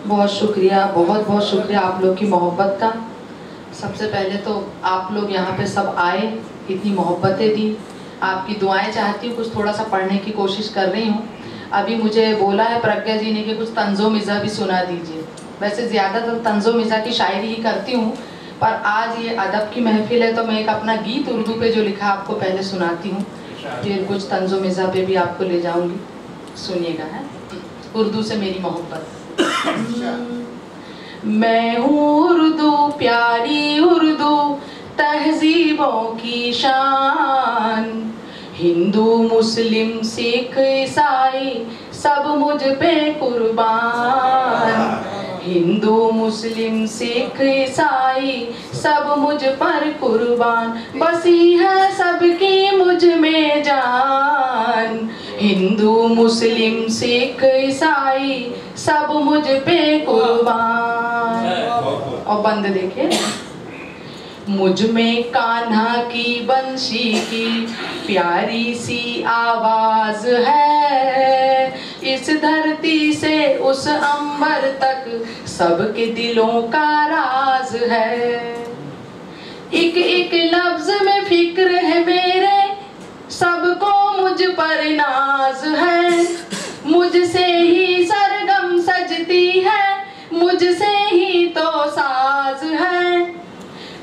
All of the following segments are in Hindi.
बहुत शुक्रिया, बहुत बहुत शुक्रिया आप लोग की मोहब्बत का। सबसे पहले तो आप लोग यहाँ पे सब आए, इतनी मोहब्बतें दी, आपकी दुआएं चाहती हूँ। कुछ थोड़ा सा पढ़ने की कोशिश कर रही हूँ। अभी मुझे बोला है प्रज्ञा जी ने कि कुछ तंज़ो मिज़ा भी सुना दीजिए। वैसे ज़्यादातर तंज़ो मिज़ा की शायरी ही करती हूँ, पर आज ये अदब की महफिल है तो मैं एक अपना गीत उर्दू पे जो लिखा आपको पहले सुनाती हूँ, फिर कुछ तंज़ो मिज़ा पे भी आपको ले जाऊँगी, सुनिएगा। है उर्दू से मेरी मोहब्बत। मैं हूँ उर्दू, प्यारी उर्दू, तहजीबों की शान। हिंदू मुस्लिम सिख ईसाई सब मुझ पे कुर्बान। हिंदू मुस्लिम सिख ईसाई सब मुझ पर कुर्बान। बसी है सबकी मुझ में जान। हिंदू मुस्लिम सिख ईसाई सब मुझ पे कुर्बान। और बंद देखे, मुझ में कान्हा की बंशी की प्यारी सी आवाज है। इस धरती से उस अंबर तक सबके दिलों का राज है। एक एक लफ्ज में फिक्र है मेरे, सबको मुझ पर नाज है। मुझसे ही सरगम सजती है, मुझसे ही तो साज है।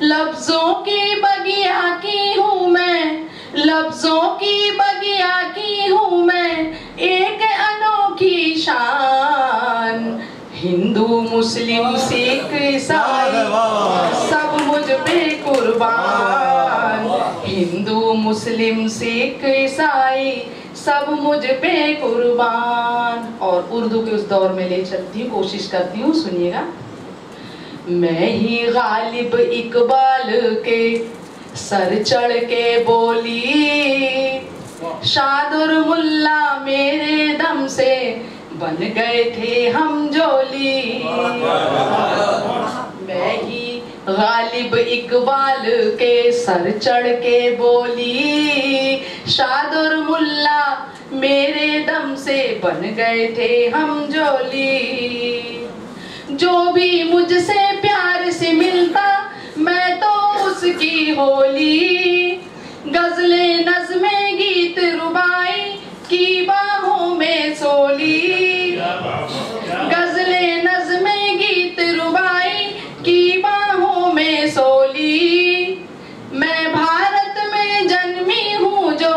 लफ्जों की बगिया की हूँ मैं, लफ्जों की बगिया की हूँ मैं, एक अनोखी शान। हिंदू मुस्लिम सिख ईसाई सब मुझ पे कुर्बान। हिंदू मुस्लिम सिख ईसाई सब मुझ पे कुर्बान। और उर्दू के उस दौर में ले चलती हूँ, कोशिश करती हूँ, सुनिएगा। मैं ही गालिब इकबाल के सर चढ़ के बोली, शादुर मुल्ला मेरे दम से बन गए थे हम जोली। मैं ही गालिब इकबाल के सर चढ़ के बोली, शादुर मुल्ला मेरे दम से बन गए थे हम जोली। जो भी मुझसे प्यार से मिलता मैं तो उसकी होली। गजलें नज़्में गीत रुबाई की बाहों में सोली। गजलें नज़्में गीत रुबाई की बाहों में सोली। मैं भारत में जन्मी हूँ जो,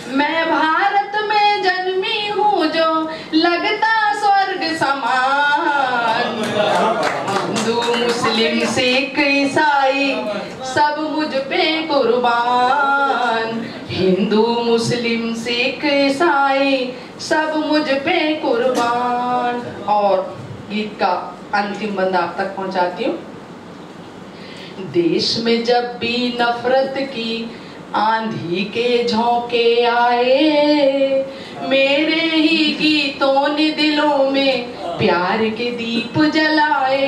मैं भारत में जन्मी हूँ जो, लगता स्वर्ग समान। हिंदू मुस्लिम सिख ईसाई सब मुझ पे कुर्बान। हिंदू मुस्लिम सिख ईसाई सब मुझ पे कुर्बान। और गीत का अंतिम बंद आप तक पहुंचाती हूँ। देश में जब भी नफरत की आंधी के झोंके आए, मेरे ही गीतों ने दिलों में प्यार के दीप जलाए।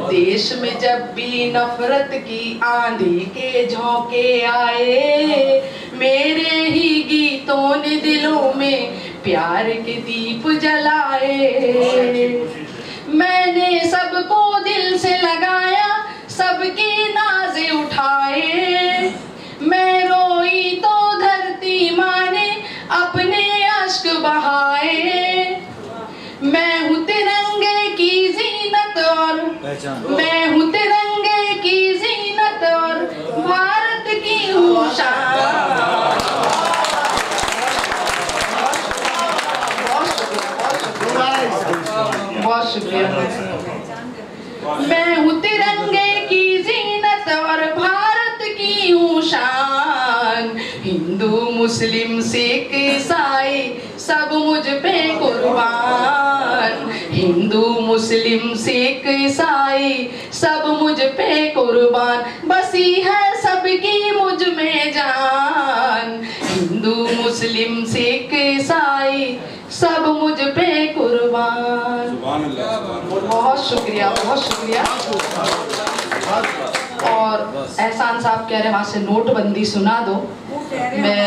देश में जब भी नफरत की आंधी के झोंके आए, मेरे ही गीतों ने दिलों में प्यार के दीप जलाए। मैंने सबको दिल से लगाया, सबकी नाज़ें उठाए। मैं रोई तो धरती माँ ने अपने अश्क बहाए। मैं हूँ तिरंगे की जीनत और, मैं हूँ तिरंगे की जीनत और भारत की हूँ शान। बहुत शुक्रिया। मैं हूँ तिरंगे की जीनत और भारत की हूँ शान। हिंदू मुस्लिम सिख ईसाई सब मुझ पे कुर्बान। हिंदू मुस्लिम सिख ईसाई सब मुझ पे कुर्बान। बसी है सबकी मुझ में जान। हिंदू मुस्लिम सिख ईसाई सब मुझ पे कुर्बान। बहुत शुक्रिया, बहुत शुक्रिया। और एहसान साहब कह रहे वहाँ से नोटबंदी सुना दो। मैं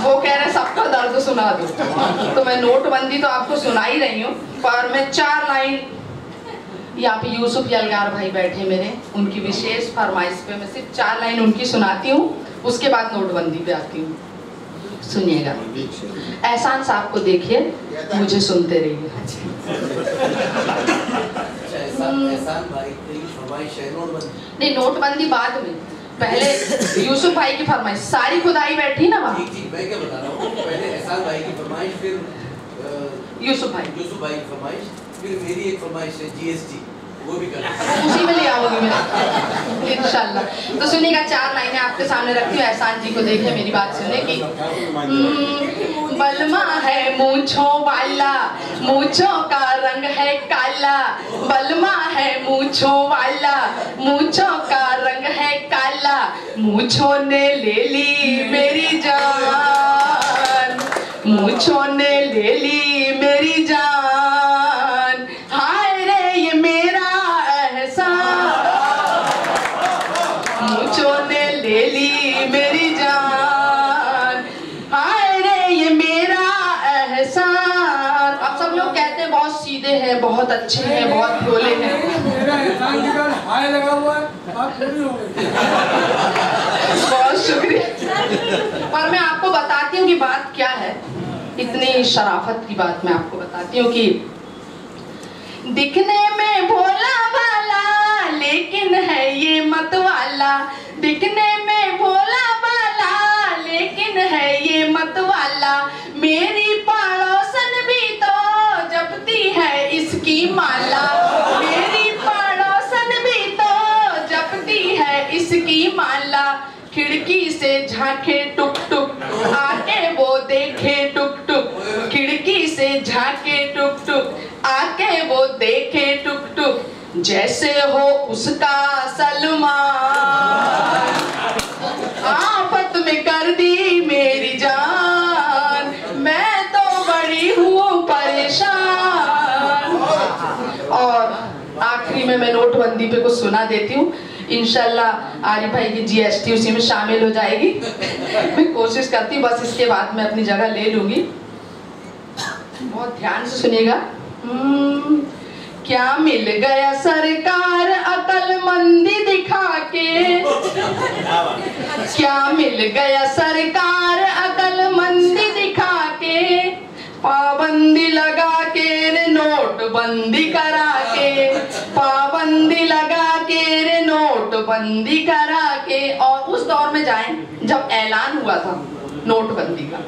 वो कह रहे सबका दर्द सुना दो, तो मैं नोटबंदी तो आपको सुना ही रही हूँ, पर मैं 4 लाइन, यहाँ पे यूसुफ यलगार भाई बैठे मेरे, उनकी विशेष फरमाइश पे मैं सिर्फ 4 लाइन उनकी सुनाती हूँ, उसके बाद नोटबंदी पे आती हूँ। सुनिएगा। एहसान साहब को देखिए, मुझे सुनते रहिए। नहीं, नोटबंदी बाद में, पहले यूसुफ भाई की फरमाइश, सारी खुदाई बैठी ना वहाँ। मैं क्या बता रहा हूँ, पहले एहसान भाई की फरमाइश, फिर यूसुफ भाई की फरमाइश, फिर मेरी एक फरमाइश है जीएसटी, वो भी करना, उसी में ले आऊंगी मैं इंशाल्लाह। तो सुनिएगा, 4 लाइनें आपके सामने रखती हूँ, एहसान जी को देखिए, मेरी बात सुने की। बलमा है मूंछों वाला, मूंछों का रंग है काला, बलमा है मूंछों वाला, मूंछों का रंग है काला, मूंछों ने ले ली मेरी जान, मूंछों ने ले ली मेरी जान, हाय रे ये मेरा एहसान, मूंछों ने ले ली मेरी जान, हाय रे ये मेरा एहसान। अब सब लोग कहते हैं बहुत सीधे हैं, बहुत अच्छे हैं, बहुत भोले हैं। मेरा एहसान के कारण हाय लगा हुआ है, बात पूरी हो गई। बहुत शुक्रिया। पर मैं आपको बताती हूँ कि बात क्या है, इतनी शराफत की बात मैं आपको बताती हूँ कि दिखने में भोला भाला लेकिन है ये मत वाला, दिखने में भोला भाला लेकिन है ये मत वाला, मेरी पड़ोसन भी तो जपती है इसकी माला, मेरी पड़ोसन भी तो जपती है इसकी माला, खिड़की से झांके टुक टुक आके वो देखे टुक टुक, खिड़की से झांके टुक टुक आके वो देखे टुक टुक, जैसे हो उसका सलमान, आफत में कर दी मेरी जान, मैं तो बड़ी हूँ परेशान। और आखिरी में मैं नोटबंदी पे कुछ सुना देती हूँ, इंशाल्लाह आरिफ भाई की जीएसटी उसी में शामिल हो जाएगी। मैं कोशिश करती हूँ, बस इसके बाद मैं अपनी जगह ले लूंगी। बहुत ध्यान से सुनिएगा। क्या मिल गया सरकार अकलमंदी दिखा के, क्या मिल गया सरकार अकलमंदी दिखा के, पाबंदी लगा के रे नोटबंदी करा के, पाबंदी लगा के रे नोटबंदी करा के। और उस दौर में जाएं जब ऐलान हुआ था नोटबंदी का,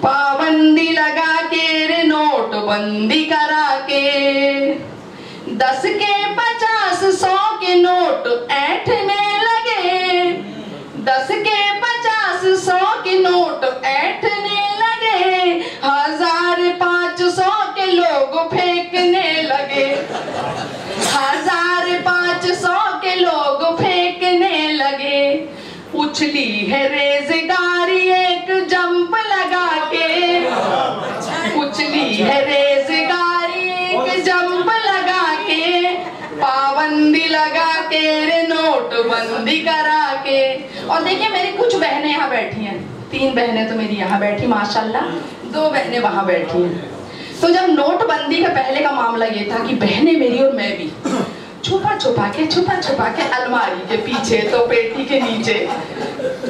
पाबंदी लगा के रे नोटबंदी करा के, 10 के 50 100 के नोट ऐंठने लगे, 10 के 50 100 के नोट ऐंठने लगे, 1000 500 के लोग फेंकने लगे, 1000 500 के लोग फेंकने लगे, उछली है रेज़गारी एक जंप लगा के, उछली है रेज़गारी एक जंप लगा के, पाबंदी लगा के रे नोटबंदी करा के। और देखिए मेरी कुछ बहनें यहाँ बैठी हैं, 3 बहनें तो मेरी यहाँ बैठी माशाल्लाह, 2 बहनें वहाँ बैठी हैं। तो जब नोटबंदी का पहले का मामला ये था कि बहनें मेरी और मैं भी छुपा छुपा के अलमारी के पीछे तो पेटी के नीचे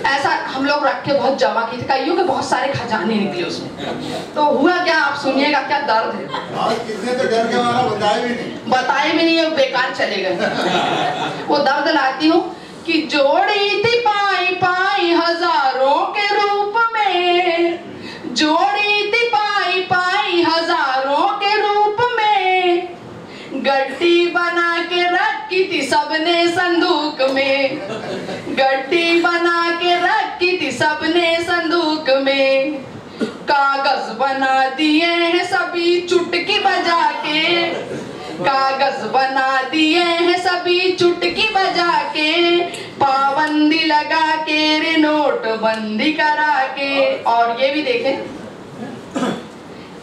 ऐसा हम लोग रख के बहुत जमा की थी, कईयों के बहुत सारे खजाने निकले उसमें। तो हुआ क्या, आप सुनिएगा क्या दर्द है। कितने तो डर के मारा बताए भी नहीं, बेकार चले गए। वो दर्द लाती हूँ कि जोड़ी थी पाई पाई हजारों के रूप में, जोड़ी थी पाई पाई हजारों के रूप में, गड्डी बना के रखी थी सबने संदूक में, गड्डी बना के रखी थी सबने संदूक में, कागज बना दिए हैं सभी चुटकी बजा के, कागज बना दिए हैं सभी चुटकी बजा के, पाबंदी लगा के रे नोटबंदी करा के। और ये भी देखें,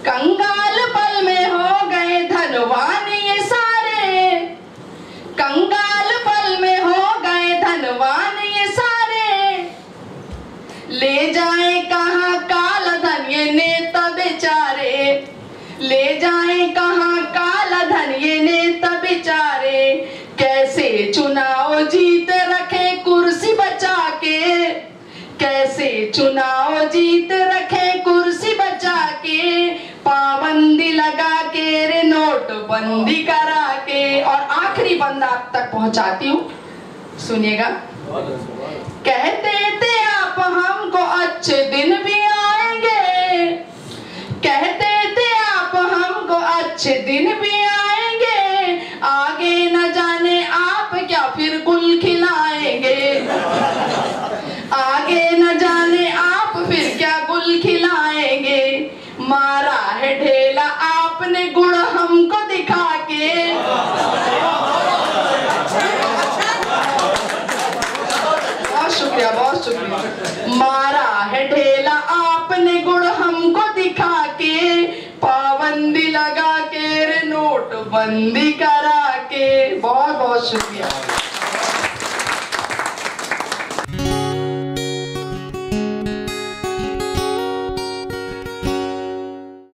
कंगाल पल में हो गए धनवान ये सारे, कंगाल पल में हो गए धनवान ये सारे, ले जाए चुनाव जीत रखे कुर्सी बचा के, कैसे चुनाव जीत रखे कुर्सी बचा के, पाबंदी लगा के रे नोट बंदी करा के। और आखिरी बंद आप तक पहुंचाती हूँ, सुनिएगा। कहते थे आप हमको अच्छे दिन भी आएंगे, कहते थे आप हमको अच्छे दिन भी आएंगे, आगे न जाने आप क्या फिर गुल खिलाएंगे, आगे न जाने आप फिर क्या गुल खिलाएंगे। मारा है ढेला आपने गुड़ हमको दिखा के, बहुत शुक्रिया, बहुत शुक्रिया। मारा है ढेला आपने गुड़ हमको दिखा के, पाबंदी लगा के रे नोट बंदी करा के। बहुत बहुत शुक्रिया।